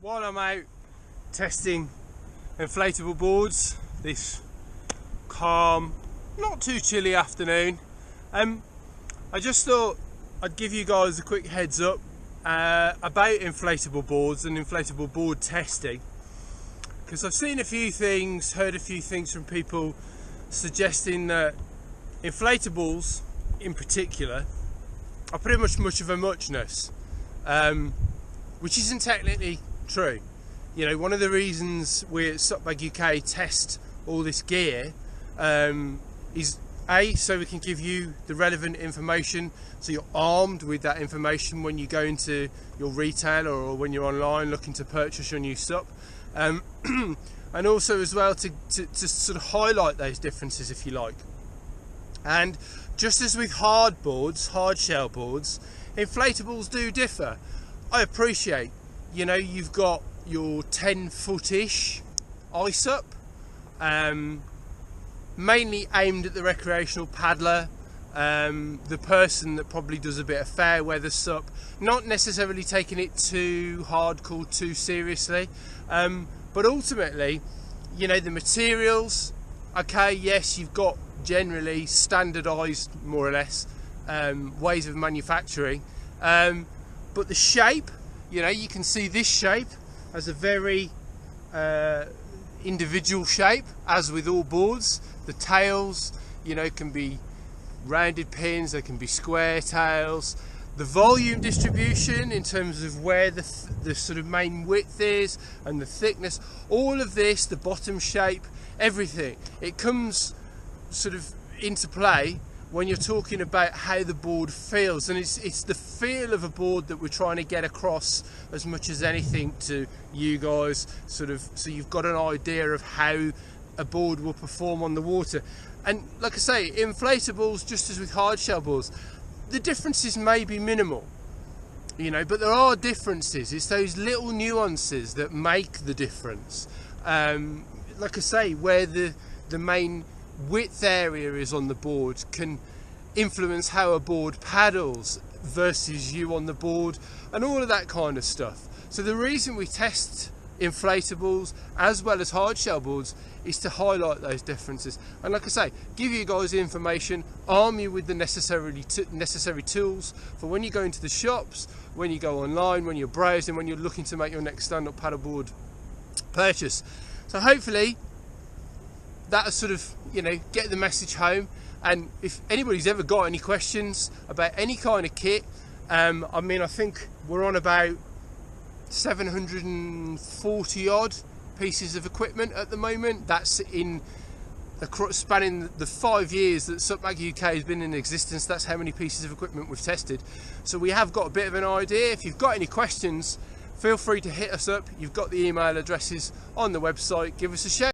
while I'm out testing inflatable boards this calm, not too chilly afternoon, I just thought I'd give you guys a quick heads up about inflatable boards and inflatable board testing, because I've seen a few things, heard a few things from people suggesting that inflatables in particular are pretty much of a muchness, which isn't technically true. You know, one of the reasons we at SUP Mag UK test all this gear is A, so we can give you the relevant information, so you're armed with that information when you go into your retailer or when you're online looking to purchase your new SUP, and also as well to sort of highlight those differences, if you like. And just as with hard shell boards, inflatables do differ. I appreciate, you know, you've got your 10-foot-ish SUP, mainly aimed at the recreational paddler, the person that probably does a bit of fair weather SUP, not necessarily taking it too hardcore, too seriously, but ultimately, you know, the materials, okay, yes, you've got generally standardized, more or less, ways of manufacturing, but the shape, you know, you can see this shape as a very individual shape, as with all boards. The tails, you know, can be rounded pins, they can be square tails. The volume distribution in terms of where the sort of main width is and the thickness, all of this, the bottom shape, everything, it comes sort of into play when you're talking about how the board feels, and it's the feel of a board that we're trying to get across as much as anything to you guys, sort of, so you've got an idea of how a board will perform on the water. And like I say, inflatables, just as with hard shell boards, the differences may be minimal, you know, but there are differences. It's those little nuances that make the difference. Like I say, where the main width area is on the board can influence how a board paddles versus you on the board, and all of that kind of stuff. So the reason we test inflatables as well as hard shell boards is to highlight those differences, and like I say, give you guys the information, arm you with the necessary tools for when you go into the shops, when you go online, when you're browsing, when you're looking to make your next stand-up paddleboard purchase. So hopefully that'll sort of, you know, get the message home. And if anybody's ever got any questions about any kind of kit, I mean, I think we're on about 740 odd pieces of equipment at the moment. That's in spanning the 5 years that SUP Mag UK has been in existence. That's how many pieces of equipment we've tested. So we have got a bit of an idea. If you've got any questions, feel free to hit us up. You've got the email addresses on the website. Give us a shout.